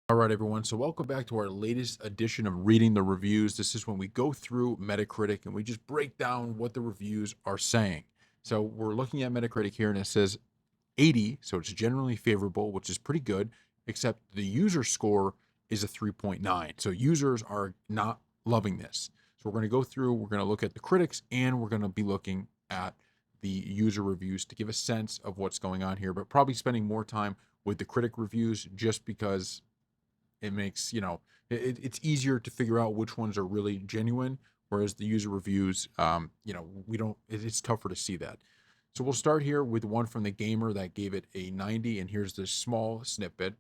All right, everyone. So, welcome back to our latest edition of Reading the Reviews. This is when we go through Metacritic and we just break down what the reviews are saying. So, we're looking at Metacritic here and it says 80, so it's generally favorable, which is pretty good, except the user score is a 3.9. So, users are not loving this. So, we're going to go through, we're going to look at the critics, and we're going to be looking at the user reviews to give a sense of what's going on here, but probably spending more time with the critic reviews just because it makes it's easier to figure out which ones are really genuine, whereas the user reviews, we don't it's tougher to see that. So we'll start here with one from the gamer that gave it a 90, and here's the small snippet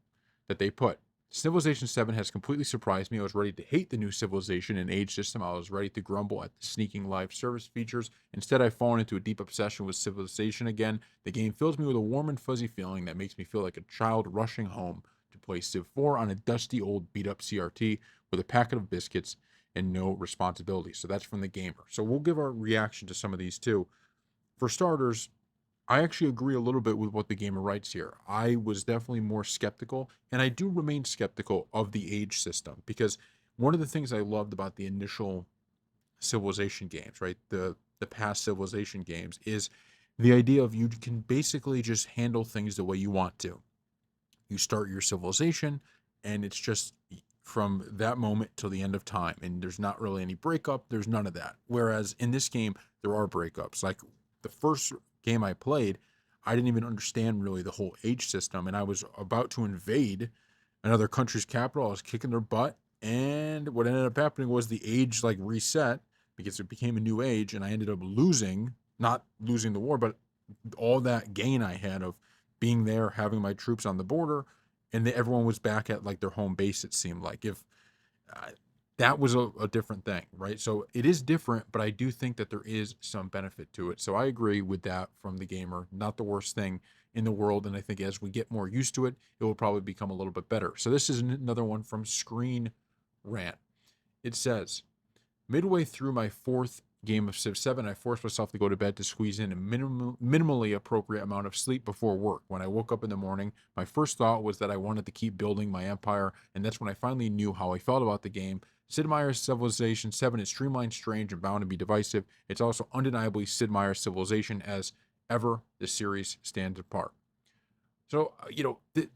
that they put. Civilization 7 has completely surprised me. I was ready to hate the new Civilization and age system. I was ready to grumble at the sneaking live service features. Instead, I've fallen into a deep obsession with Civilization again. The game fills me with a warm and fuzzy feeling that makes me feel like a child rushing home to play Civ 4 on a dusty old beat up CRT with a packet of biscuits and no responsibility. So that's from the gamer. So we'll give our reaction to some of these too. For starters, I actually agree a little bit with what the gamer writes here. I was definitely more skeptical, and I do remain skeptical of the age system because one of the things I loved about the initial Civilization games, right? The past Civilization games is the idea of you can basically just handle things the way you want to. You start your civilization, and it's just from that moment till the end of time. And there's not really any breakup. There's none of that. Whereas in this game, there are breakups. Like the first game I played, I didn't even understand really the whole age system. And I was about to invade another country's capital. I was kicking their butt. And what ended up happening was the age like reset because it became a new age. And I ended up losing, not losing the war, but all that gain I had of being there, having my troops on the border, and everyone was back at like their home base. It seemed like if uh, that was a different thing, right? So it is different, but I do think that there is some benefit to it. So I agree with that from the gamer. Not the worst thing in the world, and I think as we get more used to it, it will probably become a little bit better. So this is another one from Screen Rant. It says, midway through my fourth game of Civ 7, I forced myself to go to bed to squeeze in a minimally appropriate amount of sleep before work. When I woke up in the morning, my first thought was that I wanted to keep building my empire, and that's when I finally knew how I felt about the game. Sid Meier's Civilization 7 is streamlined, strange, and bound to be divisive. It's also undeniably Sid Meier's Civilization, as ever, the series stands apart. So,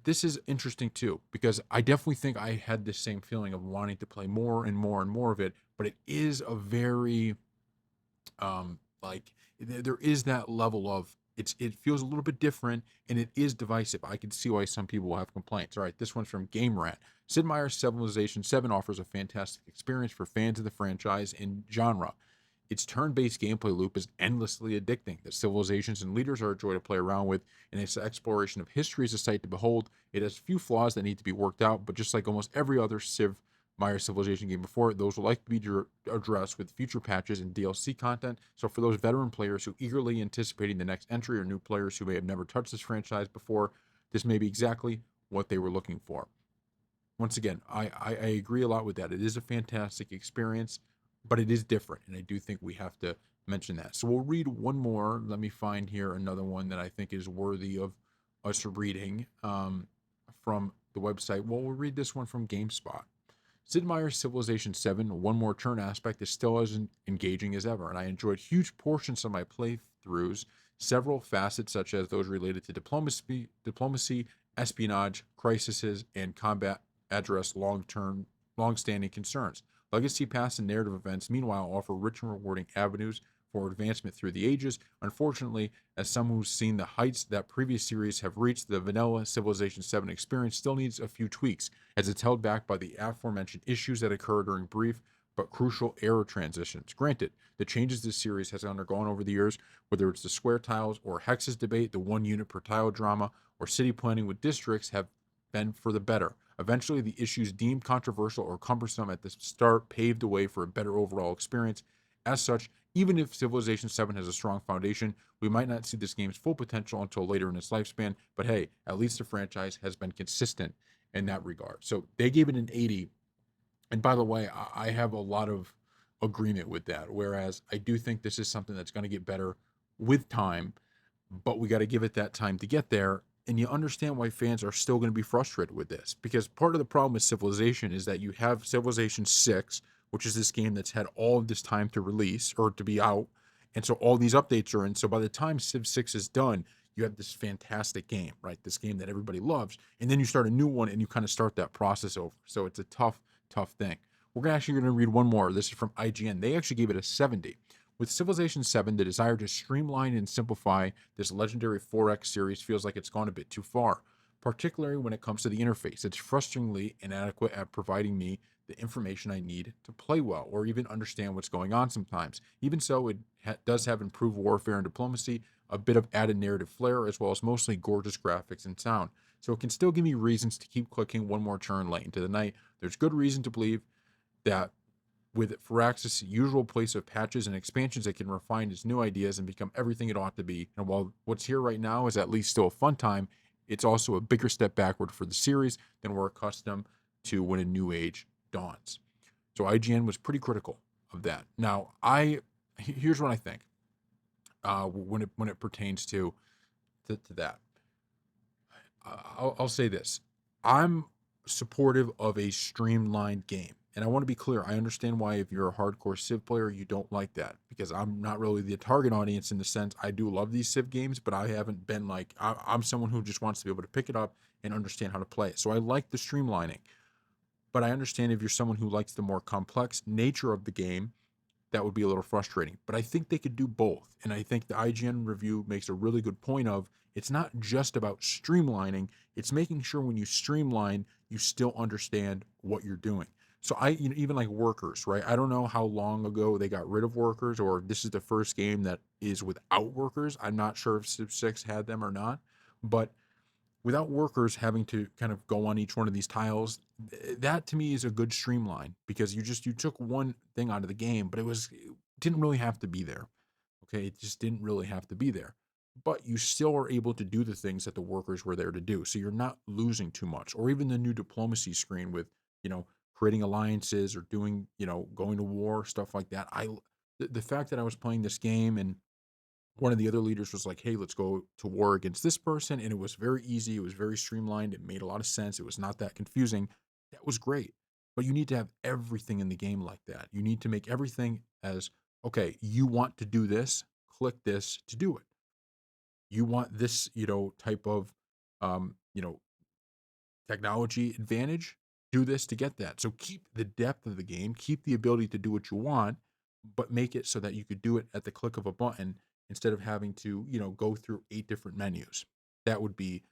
this is interesting too, because I definitely think I had the same feeling of wanting to play more and more and more of it, but it is a very, like, there is that level of it feels a little bit different and it is divisive. I can see why some people will have complaints. All right, this one's from Game Rat. Sid Meier's Civilization 7 offers a fantastic experience for fans of the franchise and genre. Its turn-based gameplay loop is endlessly addicting. The civilizations and leaders are a joy to play around with, and its exploration of history is a sight to behold. It has few flaws that need to be worked out, but just like almost every other Civ Meyer Civilization game before it, those will likely be addressed with future patches and DLC content. So for those veteran players who eagerly anticipating the next entry or new players who may have never touched this franchise before, this may be exactly what they were looking for. Once again, I agree a lot with that. It is a fantastic experience, but it is different, and I do think we have to mention that. So we'll read one more. Let me find here another one that I think is worthy of us reading from the website. Well, we'll read this one from GameSpot. Sid Meier's Civilization 7, one more turn aspect, is still as engaging as ever, and I enjoyed huge portions of my playthroughs, several facets such as those related to diplomacy, espionage, crises, and combat address long-standing concerns. Legacy Pass and narrative events, meanwhile, offer rich and rewarding avenues for advancement through the ages. Unfortunately, as someone who's seen the heights that previous series have reached, the vanilla Civilization 7 experience still needs a few tweaks, as it's held back by the aforementioned issues that occur during brief but crucial era transitions. Granted, the changes this series has undergone over the years, whether it's the square tiles or hexes debate, the one unit per tile drama, or city planning with districts, have been for the better. Eventually, the issues deemed controversial or cumbersome at the start paved the way for a better overall experience. As such, even if Civilization 7 has a strong foundation, we might not see this game's full potential until later in its lifespan, but hey, at least the franchise has been consistent in that regard. So they gave it an 80. And by the way, I have a lot of agreement with that. Whereas I do think this is something that's going to get better with time, but we got to give it that time to get there. And you understand why fans are still going to be frustrated with this, because part of the problem with Civilization is that you have Civilization 6, which is this game that's had all of this time to release or to be out. And so all these updates are in. So by the time Civ 6 is done, you have this fantastic game, right? This game that everybody loves. And then you start a new one and you kind of start that process over. So it's a tough, tough thing. We're actually going to read one more. This is from IGN. They actually gave it a 70. With Civilization 7, the desire to streamline and simplify this legendary 4X series feels like it's gone a bit too far, particularly when it comes to the interface. It's frustratingly inadequate at providing me the information I need to play well or even understand what's going on sometimes. Even so, it does have improved warfare and diplomacy, a bit of added narrative flair, as well as mostly gorgeous graphics and sound. So it can still give me reasons to keep clicking one more turn late into the night. There's good reason to believe that with Firaxis' usual place of patches and expansions, it can refine its new ideas and become everything it ought to be. And while what's here right now is at least still a fun time, it's also a bigger step backward for the series than we're accustomed to when a new age dawns. So IGN was pretty critical of that. Now, here's what I think when it pertains to that. I'll say this: I'm supportive of a streamlined game. And I want to be clear. I understand why, if you're a hardcore Civ player, you don't like that, because I'm not really the target audience in the sense I do love these Civ games, but I haven't been like, I'm someone who just wants to be able to pick it up and understand how to play it. So I like the streamlining, but I understand if you're someone who likes the more complex nature of the game, that would be a little frustrating. But I think they could do both. And I think the IGN review makes a really good point of, it's not just about streamlining, it's making sure when you streamline, you still understand what you're doing. So even like workers, right? I don't know how long ago they got rid of workers, or this is the first game that is without workers. I'm not sure if Civ 6 had them or not, but without workers having to kind of go on each one of these tiles, that to me is a good streamline, because you took one thing out of the game, but it didn't really have to be there. Okay, it just didn't really have to be there, but you still are able to do the things that the workers were there to do, so you're not losing too much. Or even the new diplomacy screen with, creating alliances or doing, going to war, stuff like that. The fact that I was playing this game and one of the other leaders was like, "Hey, let's go to war against this person," and it was very easy. It was very streamlined. It made a lot of sense. It was not that confusing. That was great. But you need to have everything in the game like that. You need to make everything as, okay, you want to do this, click this to do it. You want this, type of, technology advantage, do this to get that. So keep the depth of the game, keep the ability to do what you want, but make it so that you could do it at the click of a button instead of having to, go through 8 different menus. That would be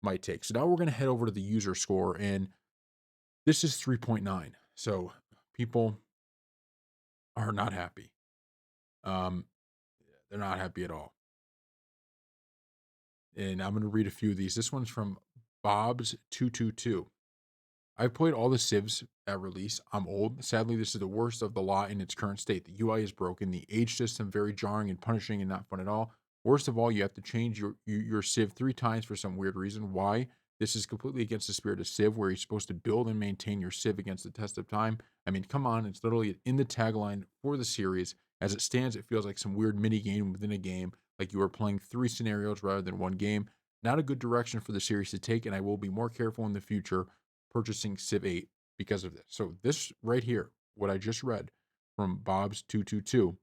my take. So now we're going to head over to the user score, and this is 3.9. So people are not happy. Um, they're not happy at all. And I'm going to read a few of these. This one's from Bob's222. I've played all the Civs at release. I'm old. Sadly, this is the worst of the lot in its current state. The UI is broken. The age system very jarring and punishing and not fun at all. Worst of all, you have to change your Civ 3 times for some weird reason. Why? This is completely against the spirit of Civ, where you're supposed to build and maintain your Civ against the test of time. I mean, come on, it's literally in the tagline for the series. As it stands, it feels like some weird mini game within a game, like you are playing 3 scenarios rather than one game. Not a good direction for the series to take, and I will be more careful in the future purchasing Civ 8 because of this. So this right here, what I just read from Bob's 222.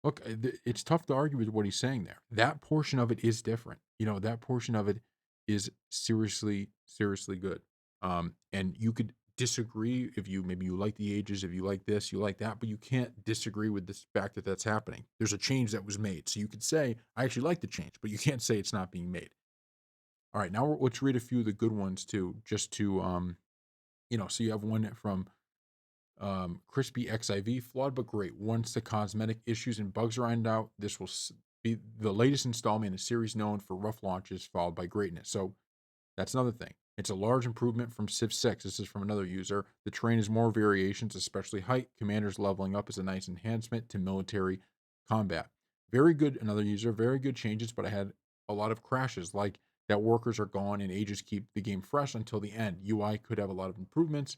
Look, it's tough to argue with what he's saying there. That portion of it is different. That portion of it is seriously, seriously good. And you could disagree if you like the ages, if you like this, you like that, but you can't disagree with this fact that that's happening. There's a change that was made. So you could say, I actually like the change, but you can't say it's not being made. All right, now let's read a few of the good ones too, just to so you have one from Crispy XIV, flawed but great. Once the cosmetic issues and bugs are ironed out, this will be the latest installment in a series known for rough launches followed by greatness. So that's another thing. It's a large improvement from Civ 6. This is from another user. The terrain is more variations, especially height. Commanders leveling up is a nice enhancement to military combat. Very good, another user. Very good changes, but I had a lot of crashes, like that workers are gone and ages keep the game fresh until the end. UI could have a lot of improvements.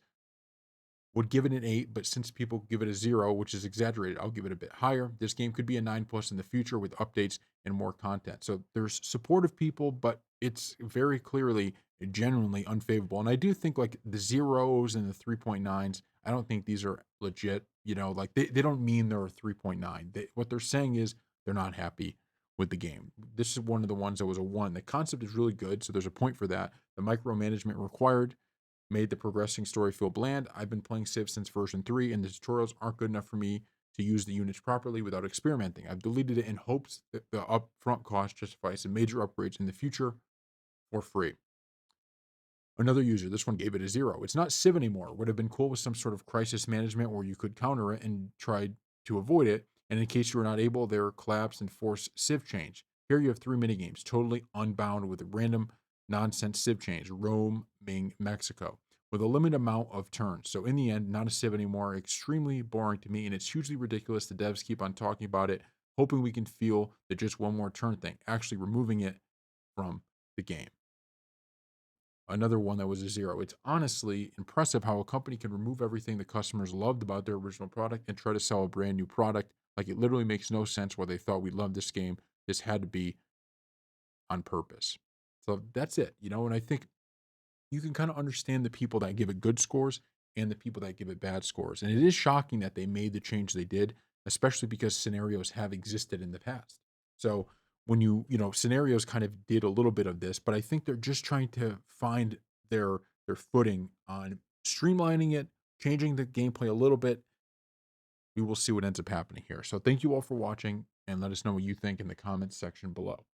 Would give it an 8, but since people give it a 0, which is exaggerated, I'll give it a bit higher. This game could be a 9+ in the future with updates and more content. So there's supportive people, but It's very clearly genuinely unfavorable, and I do think, like, the zeros and the 3.9s, I don't think these are legit, like, they don't mean they're a 3.9. What they're saying is they're not happy with the game. This is one of the ones that was a 1. The concept is really good, so there's a point for that. The micromanagement required made the progressing story feel bland. I've been playing Civ since version 3, and the tutorials aren't good enough for me to use the units properly without experimenting. I've deleted it in hopes that the upfront cost justifies some major upgrades in the future for free. Another user, this one gave it a 0. It's not Civ anymore. Would have been cool with some sort of crisis management where you could counter it and try to avoid it. And in case you were not able, there collapse and force Civ change. Here you have 3 minigames, totally unbound with a random nonsense Civ change, Rome, Ming, Mexico, with a limited amount of turns. So in the end, not a Civ anymore. Extremely boring to me, and it's hugely ridiculous. The devs keep on talking about it, hoping we can feel the just one more turn thing, actually removing it from the game. Another one that was a 0. It's honestly impressive how a company can remove everything the customers loved about their original product and try to sell a brand new product. Like, it literally makes no sense why they thought we loved this game. This had to be on purpose. So that's it. And I think you can kind of understand the people that give it good scores and the people that give it bad scores. And it is shocking that they made the change they did, especially because scenarios have existed in the past. So when scenarios kind of did a little bit of this, but I think they're just trying to find their footing on streamlining it, changing the gameplay a little bit. We will see what ends up happening here. So thank you all for watching, and let us know what you think in the comments section below.